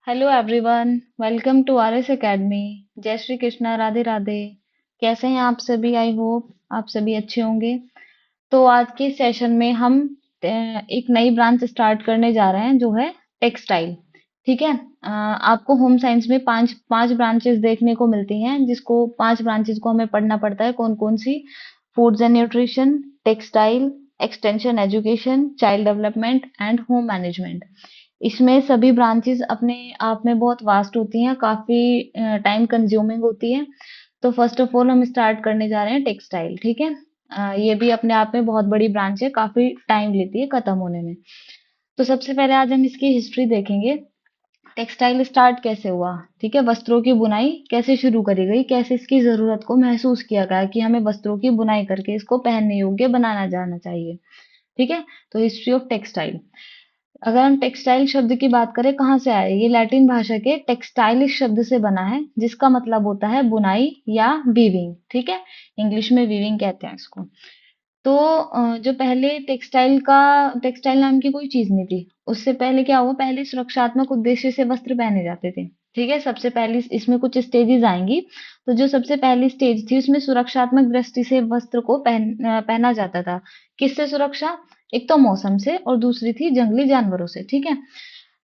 Hello everyone, welcome to RS academy. जय श्री कृष्णा, राधे राधे। कैसे हैं आप सभी? आई होप आप सभी अच्छे होंगे। तो आज के सेशन में हम एक नई ब्रांच स्टार्ट करने जा रहे हैं जो है टेक्सटाइल। ठीक है। आपको होम साइंस में पांच पांच ब्रांचेस देखने को मिलती हैं, जिसको पांच ब्रांचेस को हमें पढ़ना पड़ता है। कौन कौन सी? Foods and nutrition, textile, extension education, child development and home management. इसमें सभी ब्रांचेस अपने आप में बहुत वास्ट होती हैं, काफी टाइम कंज्यूमिंग होती है। तो फर्स्ट ऑफ ऑल हम स्टार्ट करने जा रहे हैं टेक्सटाइल। ठीक है। ये भी अपने आप में बहुत बड़ी ब्रांच है, काफी टाइम लेती है खत्म होने में। तो सबसे पहले आज हम इसकी हिस्ट्री देखेंगे। टेक्सटाइल स्टार्ट कैसे हुआ? ठीक है। वस्त्रों की बुनाई कैसे शुरू करी गई, कैसे इसकी जरूरत को महसूस किया गया कि हमें वस्त्रों की बुनाई करके इसको पहनने योग्य बनाना जाना चाहिए। ठीक है। तो हिस्ट्री ऑफ टेक्सटाइल। अगर हम टेक्सटाइल शब्द की बात करें, कहाँ से आया? ये लैटिन भाषा के टेक्सटाइलिश शब्द से बना है, जिसका मतलब होता है बुनाई या वीविंग। ठीक है। इंग्लिश में वीविंग कहते हैं इसको। तो जो पहले टेक्सटाइल नाम की कोई चीज नहीं थी। उससे पहले क्या हुआ? पहले सुरक्षात्मक उद्देश्य से वस्त्र पहने जाते थे। ठीक है। सबसे पहले इसमें कुछ स्टेजेस आएंगी। तो जो सबसे पहली स्टेज थी, उसमें सुरक्षात्मक दृष्टि से वस्त्र को पहना जाता था। किससे सुरक्षा? एक तो मौसम से, और दूसरी थी जंगली जानवरों से। ठीक है।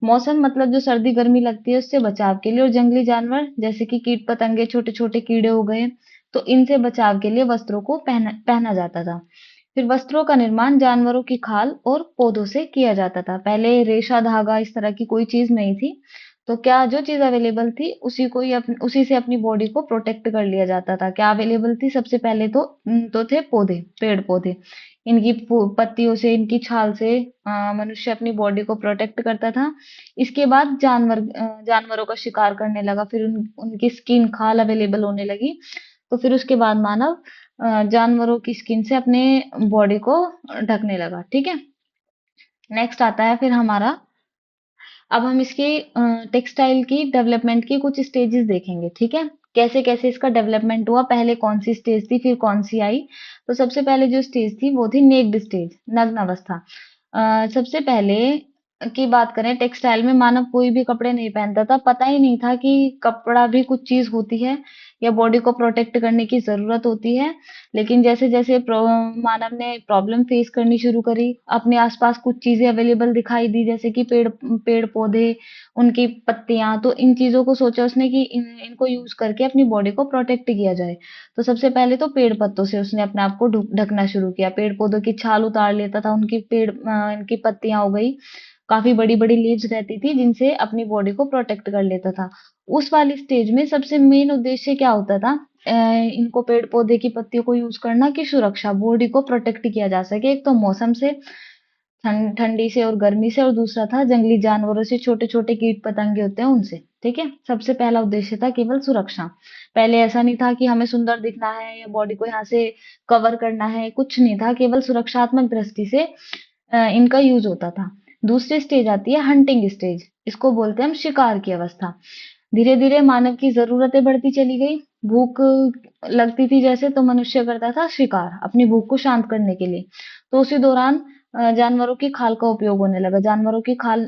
मौसम मतलब जो सर्दी गर्मी लगती है उससे बचाव के लिए, और जंगली जानवर जैसे कि कीट पतंगे, छोटे छोटे कीड़े हो गए, तो इनसे बचाव के लिए वस्त्रों को पहना पहना जाता था। फिर वस्त्रों का निर्माण जानवरों की खाल और पौधों से किया जाता था। पहले रेशा, धागा इस तरह की कोई चीज नहीं थी। तो क्या जो चीज अवेलेबल थी उसी से अपनी बॉडी को प्रोटेक्ट कर लिया जाता था। क्या अवेलेबल थी? सबसे पहले तो थे पौधे, पेड़ पौधे। इनकी पत्तियों से, इनकी छाल से मनुष्य अपनी बॉडी को प्रोटेक्ट करता था। इसके बाद जानवरों का शिकार करने लगा। फिर उनकी स्किन, खाल अवेलेबल होने लगी। तो फिर उसके बाद मानव जानवरों की स्किन से अपने बॉडी को ढकने लगा। ठीक है। नेक्स्ट आता है फिर हमारा। अब हम इसके टेक्सटाइल की डेवलपमेंट की कुछ स्टेजेस देखेंगे। ठीक है। कैसे कैसे इसका डेवलपमेंट हुआ, पहले कौन सी स्टेज थी, फिर कौन सी आई। तो सबसे पहले जो स्टेज थी वो थी नेक्ड स्टेज, नग्न अवस्था। सबसे पहले की बात करें, टेक्सटाइल में मानव कोई भी कपड़े नहीं पहनता था। पता ही नहीं था कि कपड़ा भी कुछ चीज होती है, या बॉडी को प्रोटेक्ट करने की जरूरत होती है। लेकिन जैसे जैसे मानव ने प्रॉब्लम फेस करनी शुरू करी, अपने आसपास कुछ चीजें अवेलेबल दिखाई दी, जैसे कि पेड़ पेड़ पौधे, उनकी पत्तियां, तो इन चीजों को सोचा उसने कि इनको यूज करके अपनी बॉडी को प्रोटेक्ट किया जाए। तो सबसे पहले तो पेड़ पत्तों से उसने अपने आप को ढकना शुरू किया। पेड़ पौधों की छाल उतार लेता था, इनकी पत्तियां हो गई, काफी बड़ी बड़ी लीव्स रहती थी जिनसे अपनी बॉडी को प्रोटेक्ट कर लेता था। उस वाली स्टेज में सबसे मेन उद्देश्य क्या होता था? इनको, पेड़ पौधे की पत्तियों को यूज करना कि सुरक्षा, बॉडी को प्रोटेक्ट किया जा सके। एक तो मौसम से, ठंडी से और गर्मी से, और दूसरा था जंगली जानवरों से, छोटे छोटे कीट पतंगे होते हैं उनसे। ठीक है। सबसे पहला उद्देश्य था केवल सुरक्षा। पहले ऐसा नहीं था कि हमें सुंदर दिखना है या बॉडी को यहाँ से कवर करना है, कुछ नहीं था। केवल सुरक्षात्मक दृष्टि से इनका यूज होता था। दूसरी स्टेज आती है हंटिंग स्टेज। इसको बोलते हैं हम शिकार की अवस्था। धीरे धीरे मानव की जरूरतें बढ़ती चली गई। भूख लगती थी जैसे, तो मनुष्य करता था शिकार, अपनी भूख को शांत करने के लिए। तो उसी दौरान जानवरों की खाल का उपयोग होने लगा। जानवरों की खाल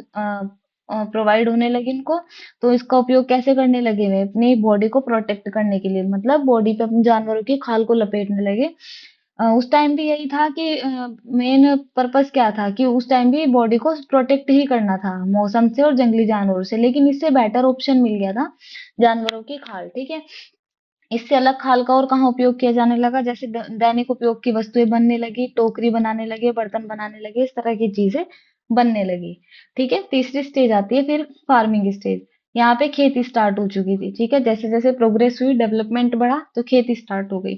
प्रोवाइड होने लगी इनको। तो इसका उपयोग कैसे करने लगे? वे अपनी बॉडी को प्रोटेक्ट करने के लिए, मतलब बॉडी पे अपने जानवरों की खाल को लपेटने लगे। उस टाइम भी यही था कि मेन पर्पस क्या था कि उस टाइम भी बॉडी को प्रोटेक्ट ही करना था मौसम से और जंगली जानवरों से। लेकिन इससे बेटर ऑप्शन मिल गया था जानवरों की खाल। ठीक है। इससे अलग खाल का और कहाँ उपयोग किया जाने लगा? जैसे दैनिक उपयोग की वस्तुएं बनने लगी, टोकरी बनाने लगे, बर्तन बनाने लगे, इस तरह की चीजें बनने लगी। ठीक है। तीसरी स्टेज आती है फिर फार्मिंग स्टेज। यहाँ पे खेती स्टार्ट हो चुकी थी। ठीक है। जैसे जैसे प्रोग्रेस हुई, डेवलपमेंट बढ़ा, तो खेती स्टार्ट हो गई।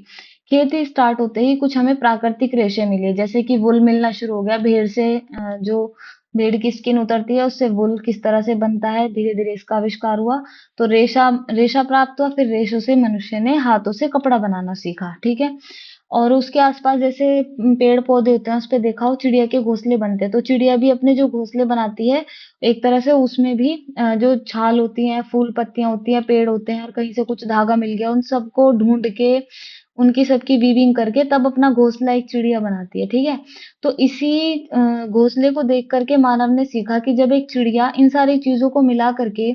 खेती स्टार्ट होते ही कुछ हमें प्राकृतिक रेशे मिले, जैसे कि वुल मिलना शुरू हो गया। भेड़ से जो भेड़ की स्किन उतरती है, उससे वुल किस तरह से बनता है, धीरे धीरे इसका आविष्कार हुआ। तो रेशा रेशा प्राप्त हुआ। फिर रेशों से मनुष्य ने हाथों से कपड़ा बनाना सीखा। ठीक है। और उसके आसपास जैसे पेड़ पौधे होते हैं, उस पे देखा हो चिड़िया के घोंसले बनते हैं। तो चिड़िया भी अपने जो घोंसले बनाती है, एक तरह से उसमें भी जो छाल होती है, फूल पत्तियां होती हैं, पेड़ होते हैं, और कहीं से कुछ धागा मिल गया, उन सबको ढूंढ के उनकी सबकी वीविंग करके तब अपना घोंसला एक चिड़िया बनाती है, ठीक है। तो इसी घोंसले को देख करके मानव ने सीखा कि जब एक चिड़िया इन सारी चीजों को मिला करके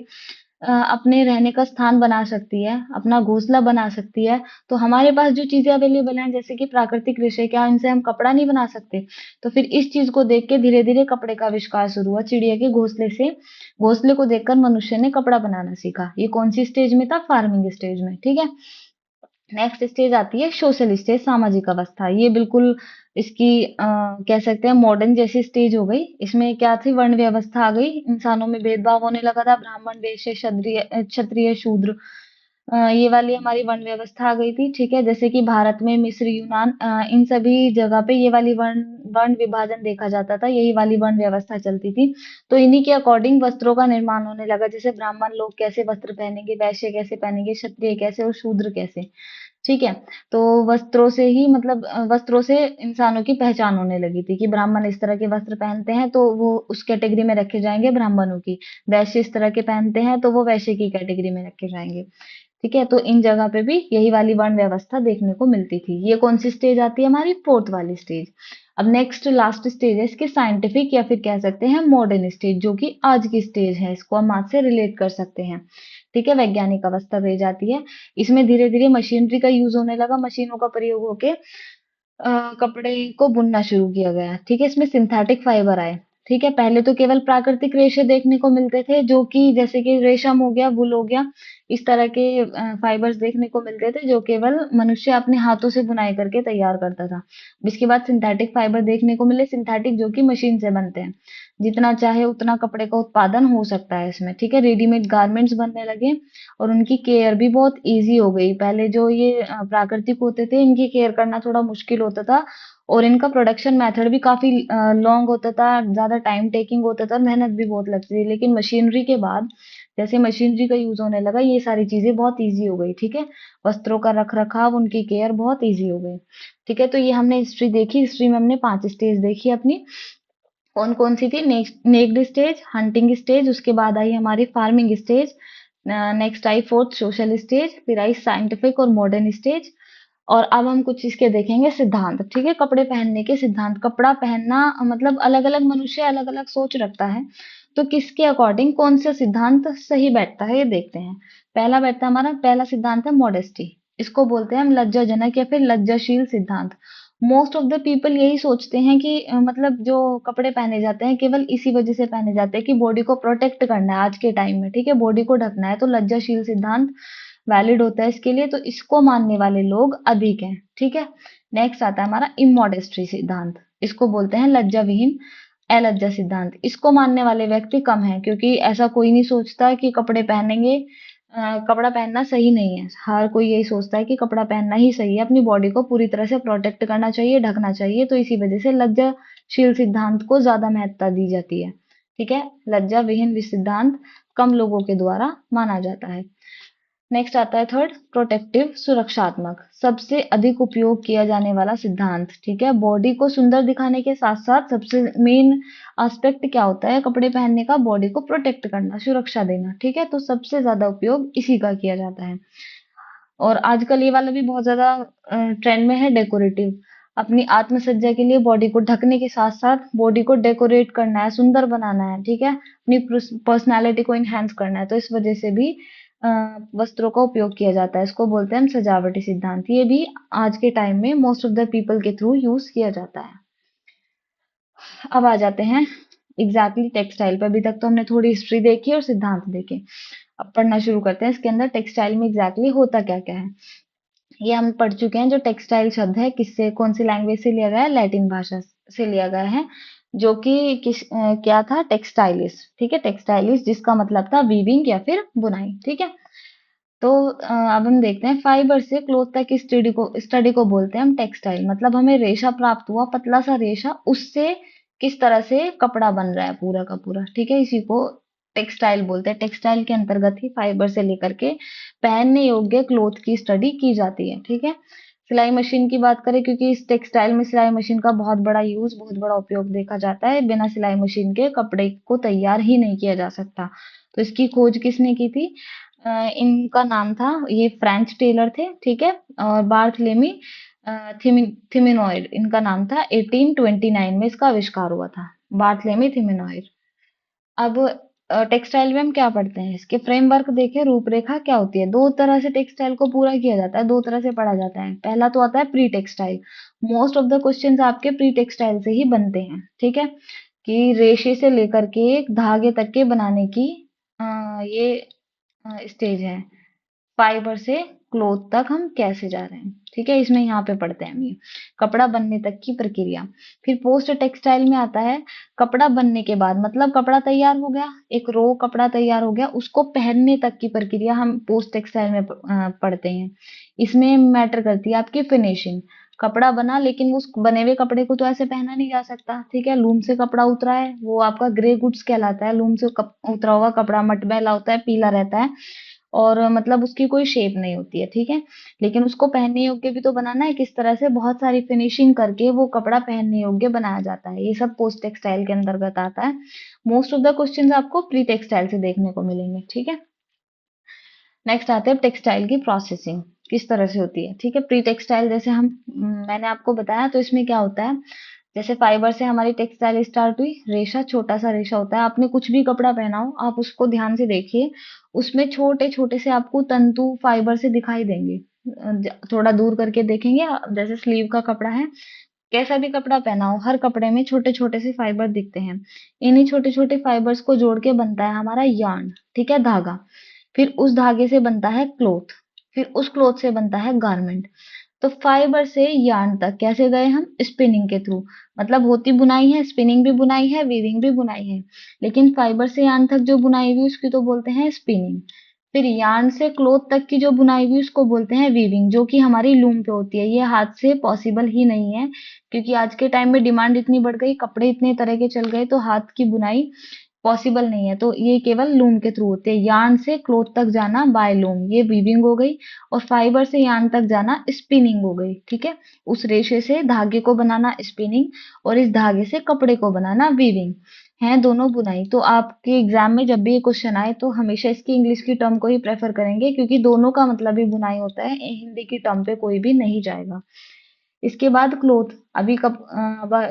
अपने रहने का स्थान बना सकती है, अपना घोंसला बना सकती है, तो हमारे पास जो चीजें अवेलेबल हैं जैसे कि प्राकृतिक रेशे, क्या इनसे हम कपड़ा नहीं बना सकते? तो फिर इस चीज को देख के धीरे धीरे कपड़े का आविष्कार शुरू हुआ चिड़िया के घोंसले से। घोंसले को देखकर मनुष्य ने कपड़ा बनाना सीखा। ये कौन सी स्टेज में था? फार्मिंग स्टेज में, ठीक है। नेक्स्ट स्टेज आती है सोशल स्टेज, सामाजिक अवस्था। ये बिल्कुल इसकी कह सकते हैं मॉडर्न जैसी स्टेज हो गई। इसमें क्या थी? वर्ण व्यवस्था आ गई, इंसानों में भेदभाव होने लगा था, ब्राह्मण, वैश्य, क्षत्रिय क्षत्रिय, शूद्र, ये वाली हमारी वर्ण व्यवस्था आ गई थी, ठीक है। जैसे कि भारत में, मिस्र, यूनान, इन सभी जगह पे ये वाली वर्ण वर्ण विभाजन देखा जाता था, यही वाली वर्ण व्यवस्था चलती थी। तो इन्हीं के अकॉर्डिंग वस्त्रों का निर्माण होने लगा, जैसे ब्राह्मण लोग कैसे वस्त्र पहनेंगे, वैश्य कैसे पहनेंगे, क्षत्रिय कैसे और शूद्र कैसे, ठीक है। तो वस्त्रों से ही मतलब वस्त्रों से इंसानों की पहचान होने लगी थी कि ब्राह्मण इस तरह के वस्त्र पहनते हैं तो वो उस कैटेगरी में रखे जाएंगे ब्राह्मणों की, वैश्य इस तरह के पहनते हैं तो वो वैश्य की कैटेगरी में रखे जाएंगे, ठीक है। तो इन जगह पे भी यही वाली वर्ण व्यवस्था देखने को मिलती थी। ये कौन सी स्टेज आती है? हमारी फोर्थ वाली स्टेज। अब नेक्स्ट लास्ट स्टेज है इसकी साइंटिफिक या फिर कह सकते हैं मॉडर्न स्टेज, जो कि आज की स्टेज है, इसको हम आज से रिलेट कर सकते हैं, ठीक है। वैज्ञानिक अवस्था रह जाती है। इसमें धीरे धीरे मशीनरी का यूज होने लगा, मशीनों का प्रयोग होके कपड़े को बुनना शुरू किया गया, ठीक है। इसमें सिंथेटिक फाइबर आए, ठीक है। पहले तो केवल प्राकृतिक रेशे देखने को मिलते थे, जो कि जैसे कि रेशम हो गया, वूल हो गया, इस तरह के फाइबर्स देखने को मिलते थे जो केवल मनुष्य अपने हाथों से बुनाई करके तैयार करता था। इसके बाद सिंथेटिक फाइबर देखने को मिले, सिंथेटिक जो कि मशीन से बनते हैं, जितना चाहे उतना कपड़े का उत्पादन हो सकता है इसमें, ठीक है। रेडीमेड गारमेंट्स बनने लगे और उनकी केयर भी बहुत इजी हो गई। पहले जो ये प्राकृतिक होते थे, इनकी केयर करना थोड़ा मुश्किल होता था और इनका प्रोडक्शन मेथड भी काफी लॉन्ग होता था, ज्यादा टाइम टेकिंग होता था और मेहनत भी बहुत लगती थी। लेकिन मशीनरी के बाद जैसे मशीनरी का यूज होने लगा, ये सारी चीजें बहुत इजी हो गई, ठीक है। वस्त्रों का रख रखाव, उनकी केयर बहुत इजी हो गई, ठीक है। तो ये हमने हिस्ट्री देखी, हिस्ट्री में हमने 5 स्टेज देखी अपनी। कौन कौन सी थी? नेक्ड स्टेज, हंटिंग स्टेज, उसके बाद आई हमारी farming stage, next I fourth social stage, फिर आई साइंटिफिक और मॉडर्न स्टेज। और अब हम कुछ इसके देखेंगे सिद्धांत, ठीक है। कपड़े पहनने के सिद्धांत। कपड़ा पहनना मतलब अलग अलग मनुष्य अलग अलग सोच रखता है, तो किसके अकॉर्डिंग कौन सा सिद्धांत सही बैठता है ये देखते हैं। पहला बैठता है हमारा, पहला सिद्धांत है मॉडेस्टी। इसको बोलते हैं हम लज्जाजनक या फिर लज्जाशील सिद्धांत। मोस्ट ऑफ द पीपल यही सोचते हैं कि मतलब जो कपड़े पहने जाते हैं केवल इसी वजह से पहने जाते हैं कि बॉडी को प्रोटेक्ट करना है आज के टाइम में, ठीक है, बॉडी को ढकना है, तो लज्जाशील सिद्धांत वैलिड होता है इसके लिए, तो इसको मानने वाले लोग अधिक हैं, ठीक है। नेक्स्ट आता है हमारा इमोडेस्टी सिद्धांत। इसको बोलते हैं लज्जा विहीन अलज्जा सिद्धांत। इसको मानने वाले व्यक्ति कम हैं, क्योंकि ऐसा कोई नहीं सोचता कि कपड़े पहनेंगे कपड़ा पहनना सही नहीं है। हर कोई यही सोचता है कि कपड़ा पहनना ही सही है, अपनी बॉडी को पूरी तरह से प्रोटेक्ट करना चाहिए, ढकना चाहिए, तो इसी वजह से लज्जाशील सिद्धांत को ज्यादा महत्ता दी जाती है, ठीक है। लज्जा विहीन सिद्धांत कम लोगों के द्वारा माना जाता है। नेक्स्ट आता है थर्ड, प्रोटेक्टिव, सुरक्षात्मक, सबसे अधिक उपयोग किया जाने वाला सिद्धांत, ठीक है। बॉडी को सुंदर दिखाने के साथ साथ सबसे मेन एस्पेक्ट क्या होता है कपड़े पहनने का? बॉडी को प्रोटेक्ट करना, सुरक्षा देना, ठीक है। तो सबसे ज्यादा उपयोग इसी का किया जाता है। और आजकल ये वाला भी बहुत ज्यादा ट्रेंड में है, डेकोरेटिव। अपनी आत्मसज्जा के लिए बॉडी को ढकने के साथ साथ बॉडी को डेकोरेट करना है, सुंदर बनाना है, ठीक है, अपनी पर्सनालिटी को इनहेंस करना है, तो इस वजह से भी अ, वस्त्रों का उपयोग किया जाता है। इसको बोलते हैं हम सजावटी सिद्धांत। ये भी आज के टाइम में मोस्ट ऑफ द पीपल के थ्रू यूज किया जाता है। अब आ जाते हैं एग्जैक्टली टेक्सटाइल पे। अभी तक तो हमने थोड़ी हिस्ट्री देखी और सिद्धांत देखे, अब पढ़ना शुरू करते हैं इसके अंदर टेक्सटाइल में एग्जैक्टली होता क्या क्या है। ये हम पढ़ चुके हैं। जो टेक्सटाइल शब्द है किससे, कौन सी लैंग्वेज से लिया गया है? लैटिन भाषा से लिया गया है, जो कि क्या था? टेक्सटाइलिस, ठीक है, टेक्सटाइलिस, जिसका मतलब था वीविंग या फिर बुनाई, ठीक है। तो अब हम देखते हैं फाइबर से क्लोथ तक की स्टडी को बोलते हैं हम टेक्सटाइल। मतलब हमें रेशा प्राप्त हुआ, पतला सा रेशा, उससे किस तरह से कपड़ा बन रहा है पूरा का पूरा, ठीक है, इसी को टेक्सटाइल बोलते हैं। टेक्सटाइल के अंतर्गत ही फाइबर से लेकर के पहनने योग्य क्लोथ की स्टडी की जाती है, ठीक है। सिलाई मशीन की बात करें, क्योंकि इस टेक्सटाइल में सिलाई मशीन का बहुत बड़ा यूज, बहुत बड़ा उपयोग देखा जाता है। बिना सिलाई मशीन के कपड़े को तैयार ही नहीं किया जा सकता। तो इसकी खोज किसने की थी? इनका नाम था, ये फ्रेंच टेलर थे, ठीक है। और बार्थलेमी थिमिनोइड इनका नाम था। 1829 में इसका आविष्कार हुआ था, बार्थलेमी थिमिनोइड। अब टेक्सटाइल में हम क्या पढ़ते हैं, इसके फ्रेमवर्क देखें, रूपरेखा क्या होती है। दो तरह से टेक्सटाइल को पूरा किया जाता है, दो तरह से पढ़ा जाता है। पहला तो आता है pre textile. Most of the questions आपके प्री टेक्सटाइल से ही बनते हैं, ठीक है। कि रेशे से लेकर के धागे तक के बनाने की ये स्टेज है। फाइबर से क्लॉथ तक हम कैसे जा रहे हैं, ठीक है। इसमें यहाँ पे पढ़ते हैं हम ये कपड़ा बनने तक की प्रक्रिया। फिर पोस्ट टेक्सटाइल में आता है कपड़ा बनने के बाद, मतलब कपड़ा तैयार हो गया, एक रो कपड़ा तैयार हो गया, उसको पहनने तक की प्रक्रिया हम पोस्ट टेक्सटाइल में पढ़ते हैं। इसमें मैटर करती है आपकी फिनिशिंग। कपड़ा बना, लेकिन उस बने हुए कपड़े को तो ऐसे पहना नहीं जा सकता, ठीक है। लूम से कपड़ा उतरा है, वो आपका ग्रे गुड्स कहलाता है। लूम से उतरा हुआ कपड़ा मटमैला होता है, पीला रहता है, और मतलब उसकी कोई शेप नहीं होती है, ठीक है। लेकिन उसको पहनने योग्य भी तो बनाना है, किस तरह से बहुत सारी फिनिशिंग करके वो कपड़ा पहनने योग्य बनाया जाता है। ये सब पोस्ट टेक्सटाइल के अंतर्गत आता है। मोस्ट ऑफ द क्वेश्चंस आपको प्री टेक्सटाइल से देखने को मिलेंगे, ठीक है। नेक्स्ट आते हैं टेक्सटाइल की प्रोसेसिंग किस तरह से होती है, ठीक है। प्री टेक्सटाइल जैसे मैंने आपको बताया, तो इसमें क्या होता है, जैसे फाइबर से हमारी टेक्सटाइल स्टार्ट हुई। रेशा, छोटा सा रेशा होता है। आपने कुछ भी कपड़ा पहना हो, आप उसको ध्यान से देखिए, उसमें छोटे छोटे से आपको तंतु फाइबर से दिखाई देंगे। थोड़ा दूर करके देखेंगे, जैसे स्लीव का कपड़ा है, कैसा भी कपड़ा पहना हो, हर कपड़े में छोटे छोटे से फाइबर दिखते हैं। इन्हीं छोटे छोटे फाइबर्स को जोड़ के बनता है हमारा यार्न, ठीक है, धागा। फिर उस धागे से बनता है क्लोथ, फिर उस क्लोथ से बनता है गारमेंट। तो फाइबर से यार्न तक कैसे गए हम, स्पिनिंग के थ्रू। मतलब होती बुनाई है, स्पिनिंग भी बुनाई है, वीविंग भी बुनाई है। लेकिन फाइबर से यार्न तक जो बुनाई हुई उसकी तो बोलते हैं स्पिनिंग। फिर यार्न से क्लोथ तक की जो बुनाई हुई उसको बोलते हैं वीविंग, जो कि हमारी लूम पे होती है। ये हाथ से पॉसिबल ही नहीं है, क्योंकि आज के टाइम में डिमांड इतनी बढ़ गई, कपड़े इतने तरह के चल गए, तो हाथ की बुनाई पॉसिबल नहीं है। तो ये केवल लूम के थ्रू होते हैं। यार्न से क्लोथ तक जाना बाय लूम, ये वीविंग हो गई। और फाइबर से यार्न तक जाना स्पिनिंग हो गई, ठीक है। उस रेशे से धागे को बनाना स्पिनिंग, और इस धागे से कपड़े को बनाना वीविंग, है दोनों बुनाई। तो आपके एग्जाम में जब भी ये क्वेश्चन आए तो हमेशा इसकी इंग्लिश की टर्म को ही प्रेफर करेंगे, क्योंकि दोनों का मतलब ही बुनाई होता है। हिंदी की टर्म पे कोई भी नहीं जाएगा। इसके बाद क्लोथ, अभी कब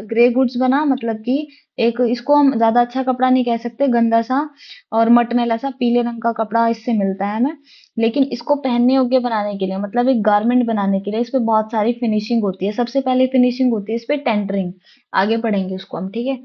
ग्रे गुड्स बना, मतलब कि एक, इसको हम ज्यादा अच्छा कपड़ा नहीं कह सकते, गंदा सा और मटमैला सा पीले रंग का कपड़ा इससे मिलता है हमें। लेकिन इसको पहनने योग्य बनाने के लिए, मतलब एक गारमेंट बनाने के लिए, इस पे बहुत सारी फिनिशिंग होती है। सबसे पहले फिनिशिंग होती है इस पे टेंटरिंग, आगे पढ़ेंगे उसको हम, ठीक है।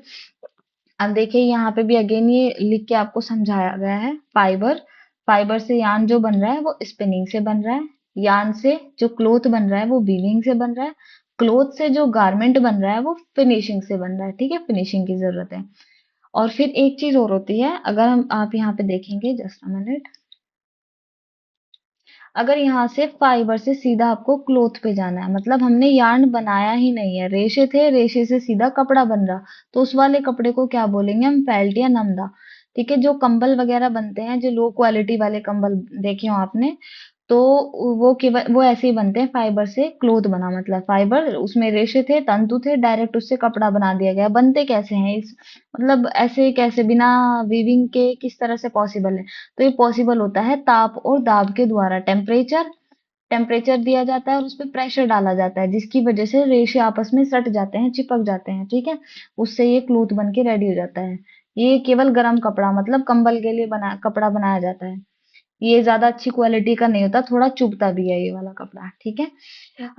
अब देखिए यहाँ पे भी अगेन ये लिख के आपको समझाया गया है। फाइबर, फाइबर से यार्न जो बन रहा है वो स्पिनिंग से बन रहा है। यार्न से जो क्लोथ बन रहा है वो वीविंग से बन रहा है। क्लोथ से जो गारमेंट बन रहा है वो फिनिशिंग से बन रहा है, ठीक है। फिनिशिंग की जरूरत है। और फिर एक चीज और होती है, अगर हम आप यहाँ पे देखेंगे, जस्ट अ मिनट, अगर यहाँ से फाइबर से सीधा आपको क्लोथ पे जाना है, मतलब हमने यार्न बनाया ही नहीं है, रेशे थे, रेशे से सीधा कपड़ा बन रहा, तो उस वाले कपड़े को क्या बोलेंगे हम, फेल्ट या नमदा, ठीक है। जो कंबल वगैरह बनते हैं, जो लो क्वालिटी वाले कंबल देखे हो आपने, तो वो केवल वो ऐसे ही बनते हैं, फाइबर से क्लोथ बना, मतलब फाइबर, उसमें रेशे थे, तंतु थे, डायरेक्ट उससे कपड़ा बना दिया गया। बनते कैसे हैं इस, मतलब ऐसे कैसे, बिना वीविंग के किस तरह से पॉसिबल है। तो ये पॉसिबल होता है ताप और दाब के द्वारा। टेम्परेचर, टेम्परेचर दिया जाता है और उस पर प्रेशर डाला जाता है, जिसकी वजह से रेशे आपस में सट जाते हैं, चिपक जाते हैं, ठीक है। उससे ये क्लॉथ बन के रेडी हो जाता है। ये केवल गर्म कपड़ा, मतलब कंबल के लिए बना कपड़ा बनाया जाता है। ये ज्यादा अच्छी क्वालिटी का नहीं होता, थोड़ा चुभता भी है ये वाला कपड़ा, ठीक है।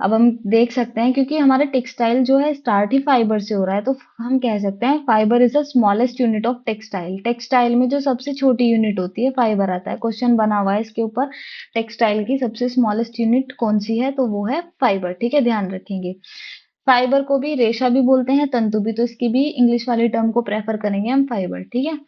अब हम देख सकते हैं, क्योंकि हमारा टेक्सटाइल जो है स्टार्ट ही फाइबर से हो रहा है, तो हम कह सकते हैं fibre is the smallest unit of textile. Textile में जो सबसे छोटी यूनिट होती है फाइबर आता है। क्वेश्चन बना हुआ है इसके ऊपर, टेक्सटाइल की सबसे स्मॉलेस्ट यूनिट कौन सी है, तो वो है फाइबर, ठीक है, ध्यान रखेंगे। फाइबर को भी रेशा भी बोलते हैं, तंतु भी, तो इसकी भी इंग्लिश वाली टर्म को प्रेफर करेंगे हम, फाइबर, ठीक है।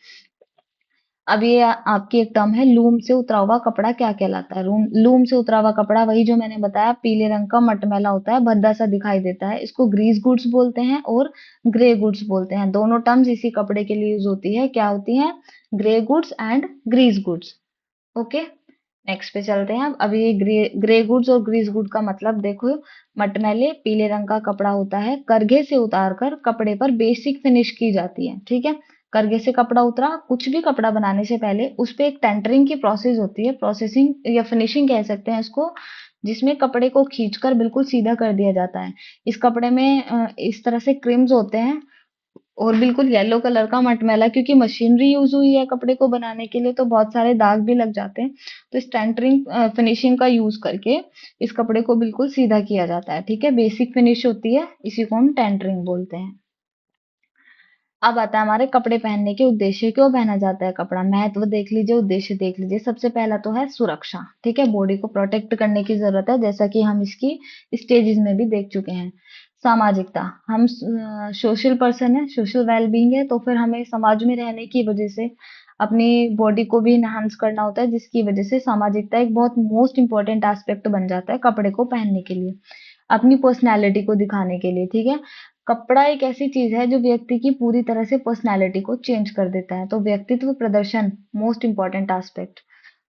अब ये आपकी एक टर्म है, लूम से उतरा हुआ कपड़ा क्या कहलाता है। लूम से उतरा हुआ कपड़ा, वही जो मैंने बताया, पीले रंग का मटमैला होता है, भद्दा सा दिखाई देता है। इसको ग्रीस गुड्स बोलते हैं और ग्रे गुड्स बोलते हैं। दोनों टर्म्स इसी कपड़े के लिए यूज होती है। क्या होती है, grey goods and greige goods, okay. Next पे चलते हैं। अब ये ग्रे गुड्स और ग्रीस गुड का मतलब देखो, मटमैले पीले रंग का कपड़ा होता है, करघे से उतार कर कपड़े पर बेसिक फिनिश की जाती है, ठीक है। करघे से कपड़ा उतरा, कुछ भी कपड़ा बनाने से पहले उस पे एक टेंटरिंग की प्रोसेस होती है, प्रोसेसिंग या फिनिशिंग कह सकते हैं इसको, जिसमें कपड़े को खींचकर बिल्कुल सीधा कर दिया जाता है। इस कपड़े में इस तरह से क्रिम्स होते हैं और बिल्कुल येलो कलर का मटमैला, क्योंकि मशीनरी यूज हुई है कपड़े को बनाने के लिए तो बहुत सारे दाग भी लग जाते हैं। तो इस टेंटरिंग फिनिशिंग का यूज करके इस कपड़े को बिल्कुल सीधा किया जाता है। ठीक है, बेसिक फिनिश होती है, इसी को हम टेंटरिंग बोलते हैं। अब आता है हमारे कपड़े पहनने के उद्देश्य, क्यों पहना जाता है कपड़ा, महत्व देख लीजिए, उद्देश्य देख लीजिए। सबसे पहला तो है सुरक्षा। ठीक है, बॉडी को प्रोटेक्ट करने की जरूरत है, जैसा कि हम इसकी स्टेजेस में भी देख चुके हैं। सामाजिकता, हम सोशल पर्सन है, सोशल वेलबींग है, तो फिर हमें समाज में रहने की वजह से अपनी बॉडी को भी इनहांस करना होता है, जिसकी वजह से सामाजिकता एक बहुत मोस्ट इंपॉर्टेंट एस्पेक्ट बन जाता है कपड़े को पहनने के लिए, अपनी पर्सनैलिटी को दिखाने के लिए। ठीक है, कपड़ा एक ऐसी चीज है जो व्यक्ति की पूरी तरह से पर्सनैलिटी को चेंज कर देता है। तो व्यक्तित्व प्रदर्शन मोस्ट इंपॉर्टेंट एस्पेक्ट।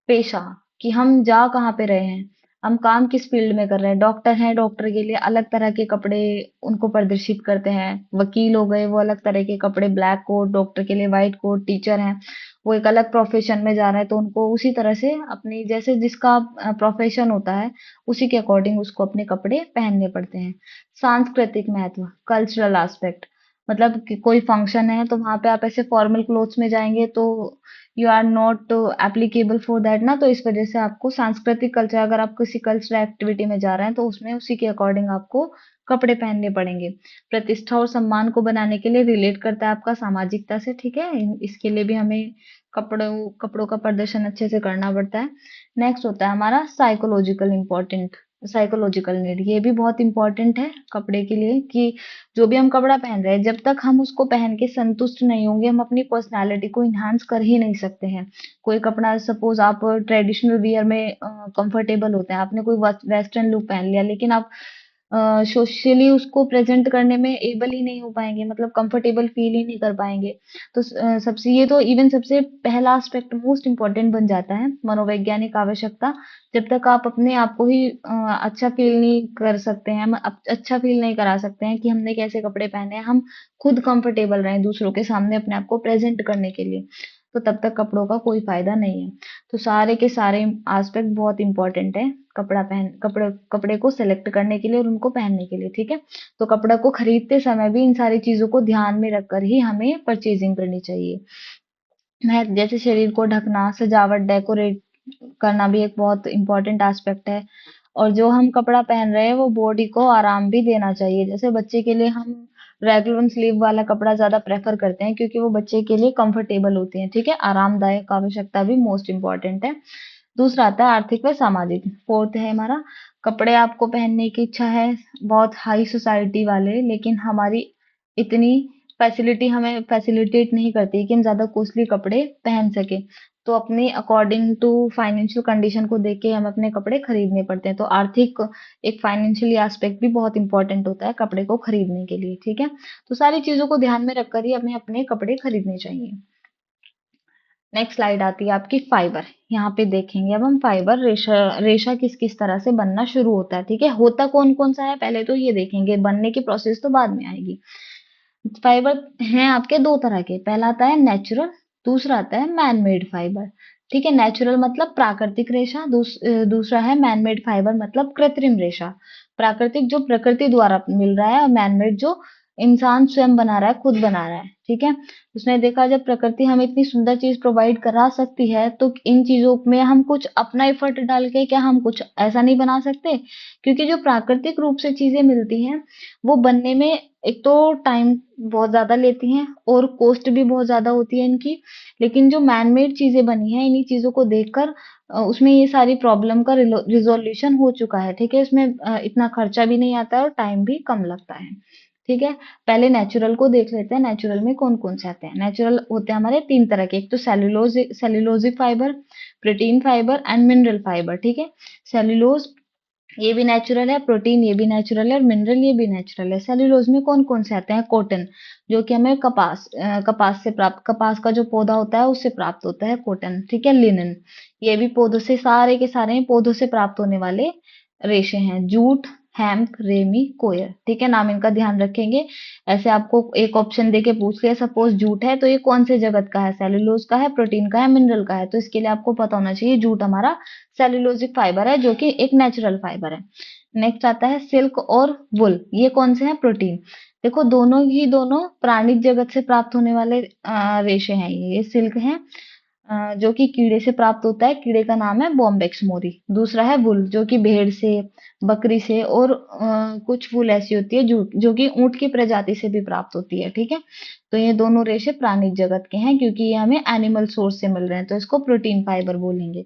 पेशा, कि हम जा कहाँ पे रहे हैं, हम काम किस फील्ड में कर रहे हैं। डॉक्टर हैं, डॉक्टर के लिए अलग तरह के कपड़े उनको प्रदर्शित करते हैं। वकील हो गए, वो अलग तरह के कपड़े, ब्लैक कोट, डॉक्टर के लिए व्हाइट कोट। टीचर हैं, वो एक अलग प्रोफेशन में जा रहे हैं तो उनको उसी तरह से अपनी जैसे जिसका प्रोफेशन होता है उसी के अकॉर्डिंग उसको अपने कपड़े पहनने पड़ते हैं। सांस्कृतिक महत्व, कल्चरल एस्पेक्ट, मतलब कि कोई फंक्शन है तो वहां पे आप ऐसे फॉर्मल क्लोथ्स में जाएंगे तो you are not applicable for that ना, तो इस वजह से आपको सांस्कृतिक कल्चर, अगर आप किसी कल्चरल एक्टिविटी में जा रहे हैं तो उसमें उसी के अकॉर्डिंग आपको कपड़े पहनने पड़ेंगे। प्रतिष्ठा और सम्मान को बनाने के लिए रिलेट करता है आपका सामाजिकता से। ठीक है, इसके लिए भी हमें कपड़ों कपड़ों का प्रदर्शन अच्छे से करना पड़ता है। नेक्स्ट होता है हमारा साइकोलॉजिकल इम्पोर्टेंट, साइकोलॉजिकल नीड, ये भी बहुत इंपॉर्टेंट है कपड़े के लिए, कि जो भी हम कपड़ा पहन रहे हैं जब तक हम उसको पहन के संतुष्ट नहीं होंगे हम अपनी पर्सनालिटी को इन्हांस कर ही नहीं सकते हैं। कोई कपड़ा सपोज आप ट्रेडिशनल वियर में कंफर्टेबल होते हैं, आपने कोई वेस्टर्न लुक पहन लिया लेकिन आप सोशली उसको प्रेजेंट करने में एबल ही नहीं हो पाएंगे, मतलब कंफर्टेबल फील ही नहीं कर पाएंगे। तो सबसे ये तो इवन सबसे पहला एस्पेक्ट मोस्ट इंपॉर्टेंट बन जाता है, मनोवैज्ञानिक आवश्यकता। जब तक आप अपने आप को ही अच्छा फील नहीं कर सकते हैं, हम अच्छा फील नहीं करा सकते हैं कि हमने कैसे कपड़े पहने हैं, हम खुद कंफर्टेबल रहें दूसरों के सामने अपने आप को प्रेजेंट करने के लिए, तो तब तक कपड़ों का कोई फायदा नहीं है। तो सारे के सारे एस्पेक्ट बहुत इंपॉर्टेंट है कपड़े को सिलेक्ट करने के लिए और उनको पहनने के लिए। ठीक है, तो कपड़ा को खरीदते समय भी इन सारी चीजों को ध्यान में रखकर ही हमें परचेजिंग करनी चाहिए। जैसे शरीर को ढकना, सजावट, डेकोरेट करना भी एक बहुत इंपॉर्टेंट एस्पेक्ट है। और जो हम कपड़ा पहन रहे हैं वो बॉडी को आराम भी देना चाहिए। जैसे बच्चे के लिए हम रेगुलर स्लीव वाला कपड़ा ज्यादा प्रेफर करते हैं क्योंकि वो बच्चे के लिए कंफर्टेबल होते हैं। ठीक है, आरामदायक आवश्यकता भी मोस्ट इंपॉर्टेंट है। दूसरा आता है आर्थिक व सामाजिक, फोर्थ है हमारा, कपड़े आपको पहनने की इच्छा है बहुत हाई सोसाइटी वाले, लेकिन हमारी इतनी फैसिलिटी हमें फैसिलिटेट नहीं करती कि हम ज्यादा कॉस्टली कपड़े पहन सके, तो अपने अकॉर्डिंग टू फाइनेंशियल कंडीशन को देख के हम अपने कपड़े खरीदने पड़ते हैं। तो आर्थिक एक फाइनेंशियली एस्पेक्ट भी बहुत इंपॉर्टेंट होता है कपड़े को खरीदने के लिए। ठीक है, तो सारी चीजों को ध्यान में रखकर ही हमें अपने कपड़े खरीदने चाहिए। नेक्स्ट स्लाइड आती है आपकी फाइबर। यहाँ पे देखेंगे अब हम फाइबर, रेशा रेशा किस किस तरह से बनना शुरू होता है। ठीक है, होता कौन कौन सा है पहले तो ये देखेंगे, बनने की प्रोसेस तो बाद में आएगी। फाइबर हैं आपके दो तरह के, पहला आता है नेचुरल, दूसरा आता है मैन मेड फाइबर। ठीक है, नेचुरल मतलब प्राकृतिक रेशा, दूसरा है मैन मेड फाइबर मतलब कृत्रिम रेशा। प्राकृतिक जो प्रकृति द्वारा मिल रहा है और मैन मेड जो इंसान स्वयं बना रहा है, खुद बना रहा है। ठीक है, उसने देखा जब प्रकृति हमें इतनी सुंदर चीज प्रोवाइड करा सकती है तो इन चीजों में हम कुछ अपना एफर्ट डाल के क्या हम कुछ ऐसा नहीं बना सकते, क्योंकि जो प्राकृतिक रूप से चीजें मिलती हैं वो बनने में एक तो टाइम बहुत ज्यादा लेती हैं और कॉस्ट भी बहुत ज्यादा होती है इनकी। लेकिन जो मैन मेड चीजें बनी है इन्हीं चीजों को देखकर उसमें ये सारी प्रॉब्लम का रिजोल्यूशन हो चुका है। ठीक है, इसमें इतना खर्चा भी नहीं आता है और टाइम भी कम लगता है। ठीक है, पहले नेचुरल को देख लेते हैं, नेचुरल में कौन कौन से आते हैं। नेचुरल होते हैं हमारे तीन तरह के, एक तो cellulosic fibre, protein fibre and mineral fibre. ठीक है, सेल्यूलोज ये भी नेचुरल है, प्रोटीन ये भी नेचुरल है और मिनरल ये भी नेचुरल है। सेल्यूलोज में कौन कौन से आते हैं, कॉटन, जो कि हमें कपास से प्राप्त, कपास का जो पौधा होता है उससे प्राप्त होता है कॉटन। ठीक है, लिनन ये भी पौधों से, सारे के सारे पौधों से प्राप्त होने वाले रेशे हैं। जूट हेम्प, रेमी, कोयर। ठीक है, नाम इनका ध्यान रखेंगे। ऐसे आपको एक ऑप्शन देके पूछ लिया, सपोज जूट है, तो ये कौन से जगत का है? सेलुलोज का है, प्रोटीन का है, मिनरल का है? तो इसके लिए आपको पता होना चाहिए जूट हमारा सेलुलोजिक फाइबर है, जो कि एक नेचुरल फाइबर है। नेक्स्ट आता है सिल्क और वुल, ये कौन से हैं? प्रोटीन। देखो दोनों प्राणिज जगत से प्राप्त होने वाले रेशे हैं। ये सिल्क है जो कि कीड़े से प्राप्त होता है, कीड़े का नाम है बॉम्बेक्स मोरी। दूसरा है वुल, जो कि भेड़ से, बकरी से, और कुछ वुल ऐसी होती है जो कि ऊंट की प्रजाति से भी प्राप्त होती है। ठीक है, तो ये दोनों रेशे प्राणिज जगत के हैं, क्योंकि ये हमें एनिमल सोर्स से मिल रहे हैं, तो इसको प्रोटीन फाइबर बोलेंगे।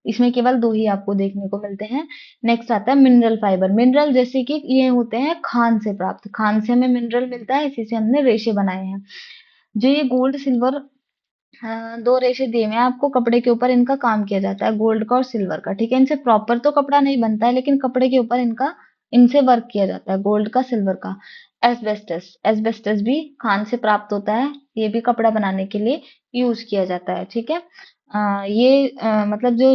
इसमें केवल दो ही आपको देखने को मिलते हैं। नेक्स्ट आता है मिनरल फाइबर। मिनरल जैसे कि ये होते हैं खान से प्राप्त, खान से हमें मिनरल मिलता है, इसी से हमने रेशे बनाए हैं। जो ये गोल्ड सिल्वर दो रेशे दिए हुए हैं आपको कपड़े के ऊपर, इनका काम किया जाता है गोल्ड का और सिल्वर का। ठीक है, इनसे प्रॉपर तो कपड़ा नहीं बनता है, लेकिन कपड़े के ऊपर इनसे वर्क किया जाता है, गोल्ड का, सिल्वर का। एस्बेस्टस, एस्बेस्टस भी खान से प्राप्त होता है, ये भी कपड़ा बनाने के लिए यूज किया जाता है। ठीक है, मतलब जो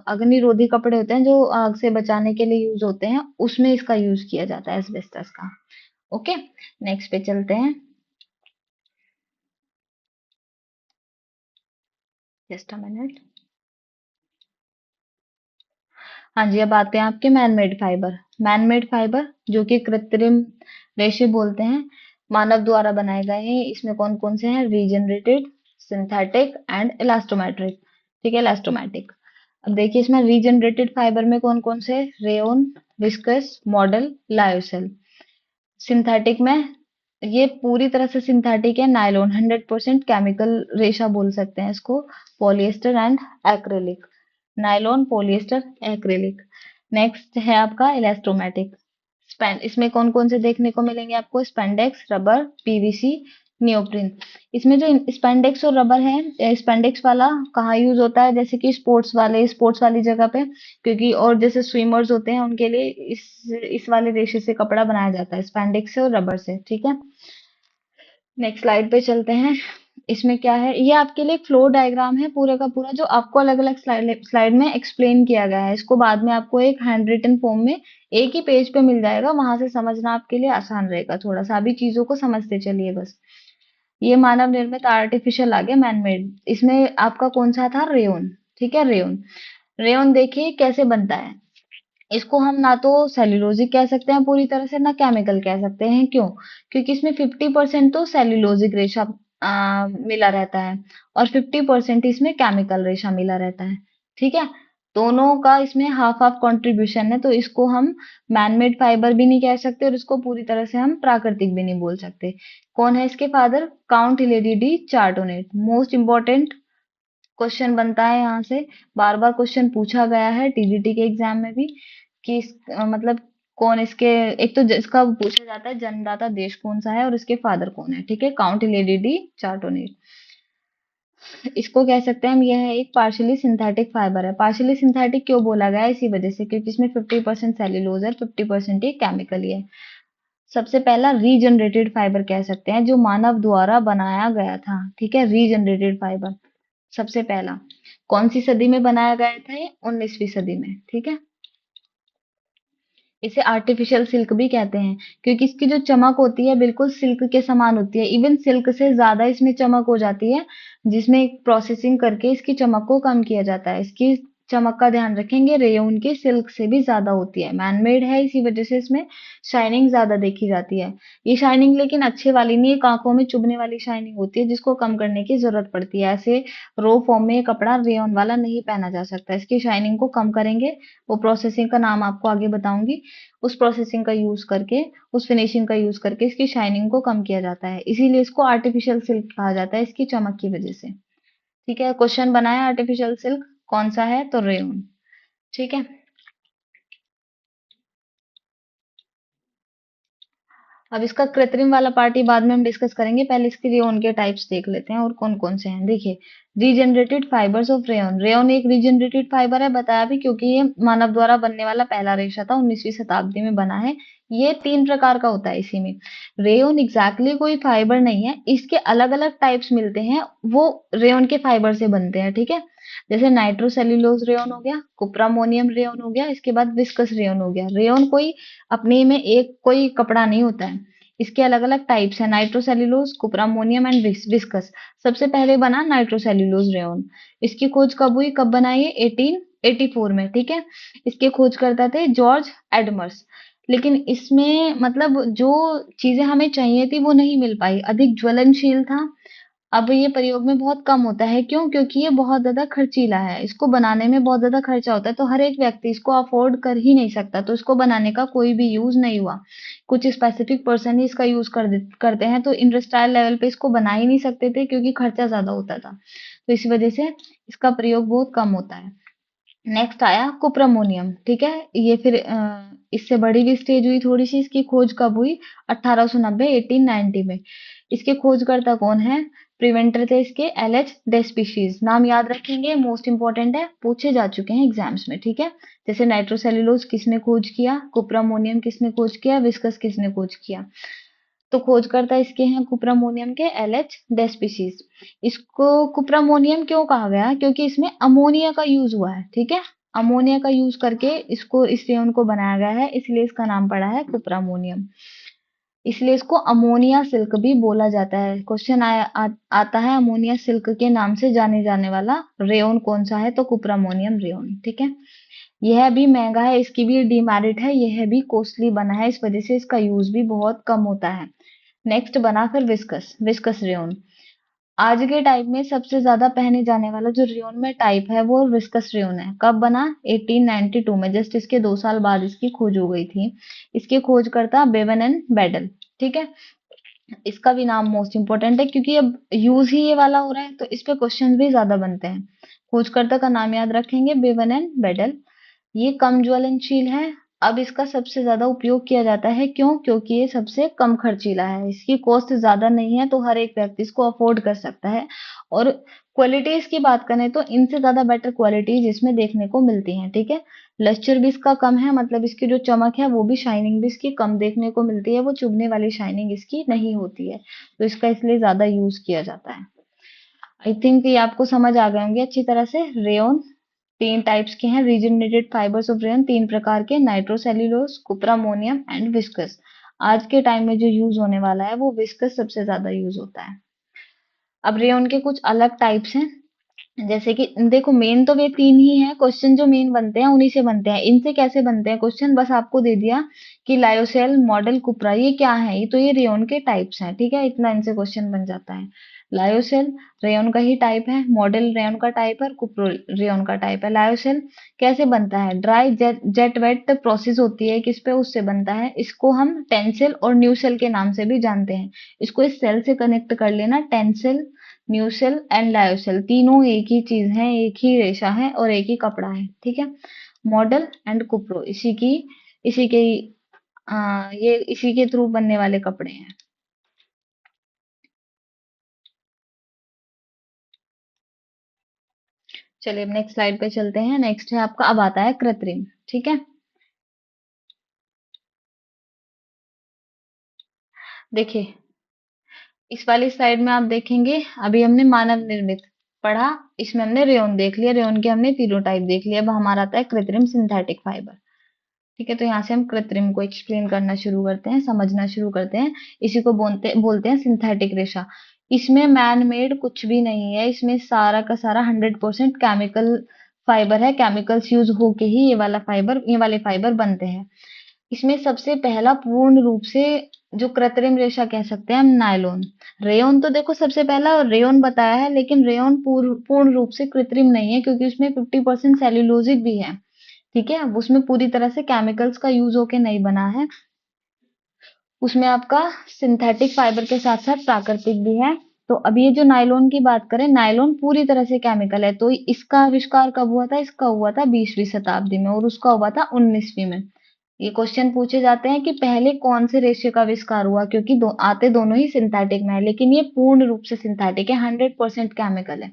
अग्निरोधी कपड़े होते हैं, जो आग से बचाने के लिए यूज होते हैं, उसमें इसका यूज किया जाता है एस्बेस्टस का। ओके, नेक्स्ट पे चलते हैं। Just a minute. हाँ जी, अब आते हैं आपके मैनमेड फाइबर। मैनमेड फाइबर जो कि कृत्रिम रेशे बोलते हैं, मानव द्वारा बनाए गए हैं। इसमें कौन कौन से हैं? Regenerated, synthetic and elastomeric. ठीक है, इलास्टोमेटिक। अब देखिए इसमें रीजनरेटेड फाइबर में कौन कौन से? Rayon, viscose, modal, lyocell. Synthetic में ये पूरी तरह से सिंथेटिक है, नायलॉन 100% केमिकल रेशा बोल सकते हैं इसको। Polyester and acrylic, nylon, polyester, acrylic. Next है आपका इलास्टोमेटिक। स्पैन इसमें कौन कौन से देखने को मिलेंगे आपको? Spandex, rubber, PVC, neoprene. इसमें जो स्पेंडेक्स और रबर है, स्पेंडेक्स वाला कहाँ यूज होता है? जैसे कि स्पोर्ट्स वाली जगह पे, क्योंकि और जैसे स्विमर्स होते हैं उनके लिए इस वाले रेशे से कपड़ा बनाया जाता है, स्पेंडेक्स से और रबर से। ठीक है, नेक्स्ट स्लाइड पे चलते हैं। इसमें क्या है? ये आपके लिए एक फ्लो डायग्राम है पूरे का पूरा, जो आपको अलग अलग स्लाइड में एक्सप्लेन किया गया है। इसको बाद में आपको एक हैंड रिटन फॉर्म में एक ही पेज पे मिल जाएगा, वहां से समझना आपके लिए आसान रहेगा। थोड़ा सा अभी चीजों को समझते चलिए बस। ये मानव निर्मित आर्टिफिशियल आ गया, मैनमेड। इसमें आपका कौन सा था? रेयन। ठीक है, रेयन। रेयन देखिए कैसे बनता है। इसको हम ना तो सेल्यूलोजिक कह सकते हैं पूरी तरह से, ना केमिकल कह सकते हैं। क्यों? क्योंकि इसमें 50% तो सेल्यूलोजिक रेशा मिला रहता है, और 50% इसमें केमिकल रेशा मिला रहता है। ठीक है, दोनों का इसमें हाफ हाफ कंट्रीब्यूशन है, तो इसको हम मैनमेड फाइबर भी नहीं कह सकते, और इसको पूरी तरह से हम प्राकृतिक भी नहीं बोल सकते। कौन है इसके father? Count Hilaire de Chardonnet. Most important question बनता है यहाँ से, बार बार क्वेश्चन पूछा गया है टीजीटी के एग्जाम में भी, कि मतलब कौन इसके, एक तो इसका पूछा जाता है जन्मदाता देश कौन सा है, और इसके फादर कौन है। ठीक है, काउंट हिलेडी चार्टोनेट। इसको कह सकते हैं हम, यह है एक पार्शियली सिंथेटिक फाइबर है। पार्शियली सिंथेटिक क्यों बोला गया है? इसी वजह से, क्योंकि इसमें 50% सेल्यूलोज है, 50% ये केमिकल ही है। सबसे पहला रीजनरेटेड फाइबर कह सकते हैं, जो मानव द्वारा बनाया गया था। ठीक है, रीजनरेटेड फाइबर सबसे पहला कौन सी सदी में बनाया गया था? ये 19वीं सदी में। ठीक है, इसे आर्टिफिशियल सिल्क भी कहते हैं, क्योंकि इसकी जो चमक होती है बिल्कुल सिल्क के समान होती है, इवन सिल्क से ज्यादा इसमें चमक हो जाती है, जिसमें प्रोसेसिंग करके इसकी चमक को कम किया जाता है। इसकी चमक का ध्यान रखेंगे, रेयन की सिल्क से भी ज्यादा होती है, मैनमेड है, इसी वजह से इसमें शाइनिंग ज्यादा देखी जाती है। ये शाइनिंग लेकिन अच्छे वाली नहीं, एक आंखों में चुभने वाली शाइनिंग होती है, जिसको कम करने की जरूरत पड़ती है। ऐसे रो फॉर्म में ये कपड़ा रेयन वाला नहीं पहना जा सकता, इसकी शाइनिंग को कम करेंगे। वो प्रोसेसिंग का नाम आपको आगे बताऊंगी। उस प्रोसेसिंग का यूज करके, उस फिनिशिंग का यूज करके इसकी शाइनिंग को कम किया जाता है, इसीलिए इसको आर्टिफिशियल सिल्क कहा जाता है, इसकी चमक की वजह से। ठीक है, क्वेश्चन बनाया आर्टिफिशियल सिल्क कौन सा है? तो रेयन। ठीक है, अब इसका कृत्रिम वाला पार्ट ही बाद में हम डिस्कस करेंगे, पहले इसके रेयन के टाइप्स देख लेते हैं और कौन कौन से हैं। देखिए, regenerated fibres of rayon. Rayon एक रीजनरेटेड फाइबर है, बताया भी, क्योंकि ये मानव द्वारा बनने वाला पहला रेशा था, 19वीं शताब्दी में बना है। ये 3 प्रकार का होता है इसी में। रेयन एग्जैक्टली कोई फाइबर नहीं है, इसके अलग अलग टाइप्स मिलते हैं, वो रेयन के फाइबर से बनते हैं। ठीक है, जैसे नाइट्रोसेल्यूलोज रेयन हो गया, कुप्रामोनियम रेयन हो गया, इसके बाद विस्कस रेयन हो गया। रेयन कोई अपने में एक कोई कपड़ा नहीं होता है, इसके अलग अलग टाइप्स है, नाइट्रोसेल्यूलोज, कुप्रामोनियम एंड विस्कस। सबसे पहले बना नाइट्रोसेल्यूलोज रेयन। इसकी खोज कब हुई, कब बनाई है, 1884 में, ठीक है। इसके खोजकर्ता थे जॉर्ज एडमर्स। लेकिन इसमें मतलब जो चीजें हमें चाहिए थी वो नहीं मिल पाई, अधिक ज्वलनशील था। अब ये प्रयोग में बहुत कम होता है, क्यों? क्योंकि ये बहुत ज्यादा खर्चीला है, इसको बनाने में बहुत ज्यादा खर्चा होता है, तो हर एक व्यक्ति इसको अफोर्ड कर ही नहीं सकता, तो इसको बनाने का कोई भी यूज नहीं हुआ। कुछ स्पेसिफिक पर्सन ही इसका यूज करते हैं, तो इंडस्ट्रियल लेवल पे इसको बना ही नहीं सकते थे क्योंकि खर्चा ज्यादा होता था, तो इस वजह से इसका प्रयोग बहुत कम होता है। नेक्स्ट आया कुप्रामोनियम, ठीक है। ये फिर इससे बड़ी भी स्टेज हुई थोड़ी सी। इसकी खोज कब हुई, 1890, 1890 में। इसके खोजकर्ता कौन है, प्रिवेंटर थे इसके एलएच डेस्पिशीज। नाम याद रखेंगे, मोस्ट इंपॉर्टेंट है, पूछे जा चुके हैं एग्जाम्स में, ठीक है। जैसे नाइट्रोसेल्यूलोज किसने खोज किया, कुप्रामोनियम किसने खोज किया, विस्कस किसने खोज किया। तो खोजकर्ता इसके हैं कुप्रामोनियम के एलएच डेस्पिशीज। इसको कुप्रामोनियम क्यों कहा गया, क्योंकि इसमें अमोनिया का यूज हुआ है, ठीक है। अमोनिया का यूज करके इसको इस रेयन को बनाया गया है, इसलिए इसका नाम पड़ा है कुप्रामोनियम। इसलिए इसको अमोनिया सिल्क भी बोला जाता है। क्वेश्चन आता है अमोनिया सिल्क के नाम से जाने जाने वाला रेयन कौन सा है, तो कुप्रामोनियम रेयन, ठीक है। यह भी महंगा है, इसकी भी डिमेरिट है, यह भी कॉस्टली बना है, इस वजह से इसका यूज भी बहुत कम होता है। नेक्स्ट बना फिर विस्कस, विस्कस रेयन। आज के टाइप में सबसे ज्यादा पहने जाने वाला जो रेयन में टाइप है वो विस्कस रेयन है। कब बना, 1892 में, जस्ट इसके 2 साल बाद इसकी खोज हो गई थी। इसके खोजकर्ता बेवन एंड बेडल, ठीक है। इसका भी नाम मोस्ट इंपोर्टेंट है क्योंकि अब यूज ही ये वाला हो रहा है, तो इस पे क्वेश्चन भी ज्यादा बनते हैं। खोजकर्ता का नाम याद रखेंगे, बेवन एंड बेडल। ये कम ज्वलनशील है। अब इसका सबसे ज्यादा उपयोग किया जाता है, क्यों? क्योंकि ये सबसे कम खर्चीला है, इसकी कॉस्ट ज्यादा नहीं है, तो हर एक व्यक्ति इसको अफोर्ड कर सकता है। और क्वालिटीज की बात करें तो इनसे ज्यादा बेटर क्वालिटीज इसमें देखने को मिलती हैं, ठीक है। लस्टर भी इसका कम है, मतलब इसकी जो चमक है वो भी, शाइनिंग भी इसकी कम देखने को मिलती है, वो चुभने वाली शाइनिंग इसकी नहीं होती है, तो इसका इसलिए ज्यादा यूज किया जाता है। आई थिंक ये आपको समझ आ गए होंगे अच्छी तरह से। रेयन तीन टाइप्स के हैं, रीजनरेटेड फाइबर्स ऑफ रेयन तीन प्रकार के, नाइट्रोसेल्यूलोज, कुप्रामोनियम एंड विस्कस। आज के टाइम में जो यूज होने वाला है वो विस्कस सबसे ज्यादा यूज होता है। अब रेयन के कुछ अलग टाइप्स हैं, जैसे कि देखो मेन तो वे तीन ही हैं, क्वेश्चन जो मेन बनते हैं उन्हीं से बनते हैं। इनसे कैसे बनते हैं क्वेश्चन, बस आपको दे दिया कि लायोसेल, मॉडल, कुप्रा, ये क्या है, ये तो ये रेयन के टाइप्स हैं, ठीक है। इतना इनसे क्वेश्चन बन जाता है। लायोसेल रेयन का ही टाइप है, मॉडल रेयन का टाइप है, कुप्रो रेयन का टाइप है। लायोसेल कैसे बनता है, ड्राई जेट वेट प्रोसेस होती है किस पे, उससे बनता है। इसको हम टेंसिल और न्यूसेल के नाम से भी जानते हैं। इसको इस सेल से कनेक्ट कर लेना, टेंसिल, न्यूसेल एंड लायोसेल तीनों एक ही चीज है, एक ही रेशा है और एक ही कपड़ा है, ठीक है। मॉडल एंड कुप्रो इसी के ये इसी के थ्रू बनने वाले कपड़े हैं। चलिए अब नेक्स्ट स्लाइड पे चलते हैं। नेक्स्ट है आपका, अब आता है कृत्रिम, ठीक है। देखिए इस वाली स्लाइड में आप देखेंगे, अभी हमने मानव निर्मित पढ़ा, इसमें हमने रेयन देख लिया, रेयन के हमने तीनों टाइप देख लिया। अब हमारा आता है कृत्रिम, सिंथेटिक फाइबर, ठीक है। तो यहाँ से हम कृत्रिम को एक्सप्लेन करना शुरू करते हैं, समझना शुरू करते हैं। इसी को बोलते बोलते हैं सिंथेटिक रेशा। इसमें मैन मेड कुछ भी नहीं है, इसमें सारा का सारा 100% केमिकल फाइबर है, केमिकल्स यूज होके ही ये वाले फाइबर बनते हैं। इसमें सबसे पहला पूर्ण रूप से जो कृत्रिम रेशा कह सकते हैं हम, नायलॉन। रेयन तो देखो सबसे पहला रेयन बताया है, लेकिन रेयन पूर्ण रूप से कृत्रिम नहीं है, क्योंकि उसमें 50% सेल्यूलोजिक भी है, ठीक है। अब उसमें पूरी तरह से केमिकल्स का यूज होके नहीं बना है, उसमें आपका सिंथेटिक फाइबर के साथ साथ प्राकृतिक भी है। तो अब ये जो नायलॉन की बात करें, नायलॉन पूरी तरह से केमिकल है, तो इसका आविष्कार कब हुआ था, इसका हुआ था 20वीं शताब्दी में और उसका हुआ था 19वीं में। ये क्वेश्चन पूछे जाते हैं कि पहले कौन से रेशे का आविष्कार हुआ, क्योंकि आते दोनों ही सिंथेटिक में है, लेकिन ये पूर्ण रूप से सिंथेटिक है, 100% केमिकल है।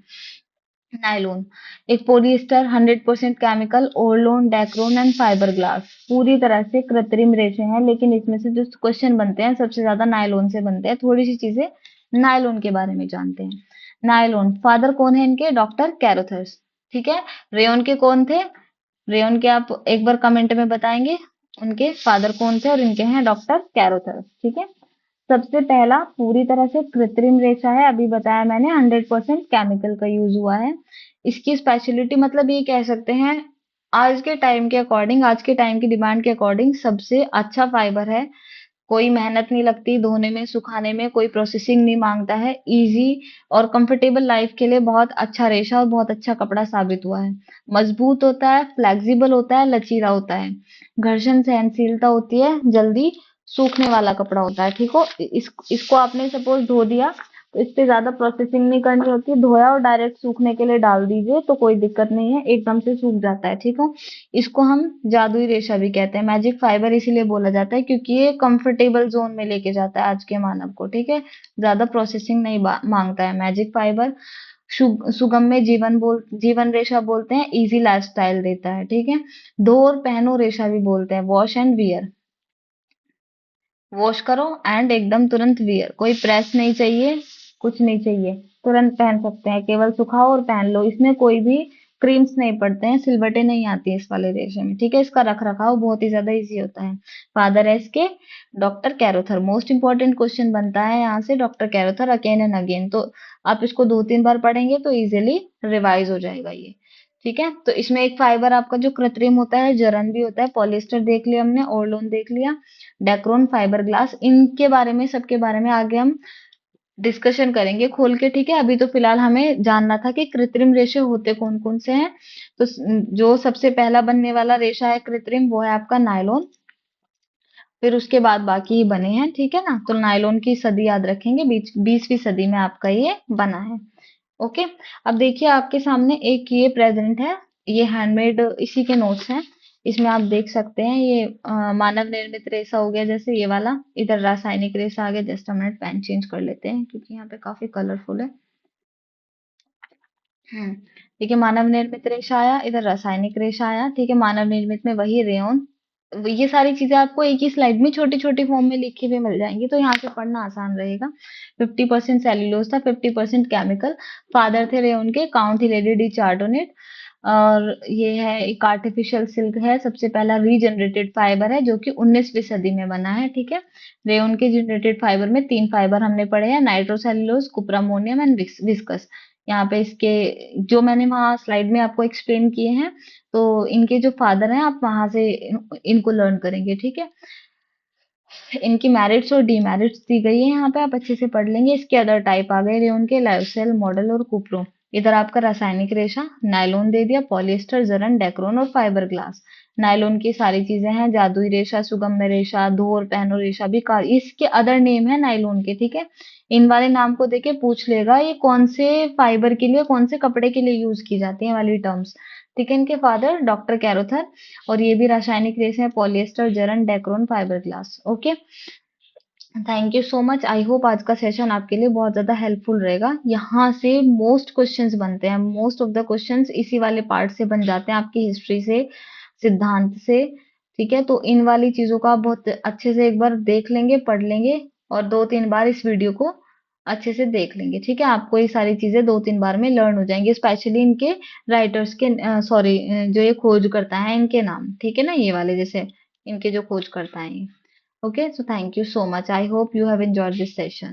नायलॉन, एक polyester 100% chemical, Orlon, Dacron and fibreglass पूरी तरह से कृत्रिम रेशे हैं, लेकिन इसमें से जो क्वेश्चन बनते हैं सबसे ज्यादा नायलॉन से बनते हैं। थोड़ी सी चीजें नायलॉन के बारे में जानते हैं। नायलॉन फादर कौन है इनके, डॉक्टर कैरोथर्स, ठीक है। रेयन के कौन थे? रेयन के आप एक बार कमेंट में बताएंगे उनके फादर कौन थे, और इनके हैं डॉक्टर कैरोथर। ठीक है। सबसे पहला पूरी तरह से कृत्रिम रेशा है, अभी बताया मैंने, 100% केमिकल का यूज हुआ है। इसकी स्पेशलिटी मतलब ये कह सकते हैं, आज के टाइम के अकॉर्डिंग, आज के टाइम की डिमांड के अकॉर्डिंग सबसे अच्छा फाइबर है। कोई मेहनत नहीं लगती धोने में, सुखाने में, कोई प्रोसेसिंग नहीं मांगता है। इजी और कंफर्टेबल लाइफ के लिए बहुत अच्छा रेशा और बहुत अच्छा कपड़ा साबित हुआ है। मजबूत होता है, फ्लेक्सिबल होता है, लचीला होता है, घर्षण सहनशीलता होती है, जल्दी सूखने वाला कपड़ा होता है। ठीक हो, इसको आपने सपोज धो दिया तो इस पे ज्यादा प्रोसेसिंग नहीं करनी होती, धोया और डायरेक्ट सूखने के लिए डाल दीजिए तो कोई दिक्कत नहीं है, एकदम से सूख जाता है। ठीक हो, इसको हम जादुई रेशा भी कहते हैं, मैजिक फाइबर इसीलिए बोला जाता है क्योंकि ये कंफर्टेबल जोन में लेके जाता है आज के मानव को। ठीक है, ज्यादा प्रोसेसिंग नहीं मांगता है मैजिक फाइबर। सुगम्य जीवन रेशा बोलते हैं, इजी लाइफस्टाइल देता है। ठीक है, धो और पहनो रेशा भी बोलते हैं, वॉश एंड वियर, वॉश करो एंड एकदम तुरंत वियर, कोई प्रेस नहीं चाहिए, कुछ नहीं चाहिए, तुरंत पहन सकते हैं, केवल सुखाओ और पहन लो। इसमें कोई भी क्रीम्स नहीं पड़ते हैं, सिलवटें नहीं आती इस वाले रेशे में। ठीक है, इसका रख रखाव बहुत ही ज्यादा इजी होता है। फादर है इसके डॉक्टर कैरोथर। मोस्ट इंपॉर्टेंट क्वेश्चन बनता है यहाँ से, डॉक्टर कैरोथर अगेन एंड अगेन, तो आप इसको 2-3 बार पढ़ेंगे तो इजिली रिवाइज हो जाएगा ये। ठीक है, तो इसमें एक फाइबर आपका जो कृत्रिम होता है, जरन भी होता है, पॉलिएस्टर देख लिया हमने, ओरलून देख लिया, डेक्रोन, फाइबर ग्लास, इनके बारे में, सबके बारे में आगे हम डिस्कशन करेंगे खोल के। ठीक है, अभी तो फिलहाल हमें जानना था कि कृत्रिम रेशे होते कौन कौन से हैं। तो जो सबसे पहला बनने वाला रेशा है कृत्रिम, वो है आपका नायलॉन, फिर उसके बाद बाकी ही बने हैं। ठीक है ना, तो नायलॉन की सदी याद रखेंगे, 20वीं सदी में आपका ये बना है। ओके, अब देखिए आपके सामने एक ये प्रेजेंट है, ये हैंडमेड इसी के नोट्स हैं। इसमें आप देख सकते हैं ये मानव निर्मित रेशा हो गया, जैसे ये वाला, इधर रासायनिक रेशा आ गया। जस्ट हम मिनट, पेन चेंज कर लेते हैं क्योंकि यहाँ पे काफी कलरफुल है। हम्म, ठीक है, मानव निर्मित रेशा आया, इधर रासायनिक रेशा आया। ठीक है, मानव निर्मित में वही रेयन, ये सारी चीजें आपको एक ही स्लाइड में छोटी छोटी फॉर्म में लिखी हुई मिल जाएंगी, तो यहाँ से पढ़ना आसान रहेगा। 50% सेल्यूलोज था, 50% केमिकल। फादर थे रेयन के, काउंट हिलेरी डी चार्डोनेट। और ये है एक आर्टिफिशियल सिल्क है, सबसे पहला रीजनरेटेड फाइबर है जो कि 19वीं सदी में बना है। ठीक है, रेयन के जनरेटेड फाइबर में 3 फाइबर हमने पढ़े हैं, नाइट्रोसेल्यूलोज, कुप्रामोनियम एंड विस्कस। यहाँ पे इसके जो मैंने वहाँ स्लाइड में आपको एक्सप्लेन किए हैं, तो इनके जो फादर हैं आप वहां से इनको लर्न करेंगे। ठीक है, इनकी मेरिट्स और डीमेरिट्स दी गई है यहाँ पे, आप अच्छे से पढ़ लेंगे। इसके अदर टाइप आ गए रेयन के, लाइवसेल, मॉडल और कुप्रो। इधर आपका रासायनिक रेशा, नायलॉन दे दिया, पॉलिएस्टर, जरन, डेक्रोन और फाइबर ग्लास। नायलॉन की सारी चीजें हैं, जादुई रेशा, सुगम्य रेशा, धो और पहनो रेशा भी इसके अदर नेम है नायलॉन के। ठीक है, इन वाले नाम को देके पूछ लेगा ये कौन से फाइबर के लिए, कौन से कपड़े के लिए यूज की जाती है वाली टर्म्स। ठीक है, इनके फादर डॉक्टर कैरोथर, और ये भी रासायनिक रेशे हैं, पॉलिएस्टर, जरन, Dacron, fibreglass. Okay, thank you so much. I hope आज का सेशन आपके लिए बहुत ज्यादा हेल्पफुल रहेगा। यहाँ से मोस्ट क्वेश्चंस बनते हैं, मोस्ट ऑफ द क्वेश्चंस इसी वाले पार्ट से बन जाते हैं, आपकी हिस्ट्री से, सिद्धांत से। ठीक है, तो इन वाली चीजों का आप बहुत अच्छे से एक बार देख लेंगे, पढ़ लेंगे, और 2-3 बार इस वीडियो को अच्छे से देख लेंगे। ठीक है, आपको ये सारी चीजें 2-3 बार में लर्न हो जाएंगी, स्पेशली इनके राइटर्स के, सॉरी, जो ये खोज करता है इनके नाम। ठीक है ना, ये वाले जैसे इनके जो खोज करता है ये। Okay, so thank you so much. I hope you have enjoyed this session.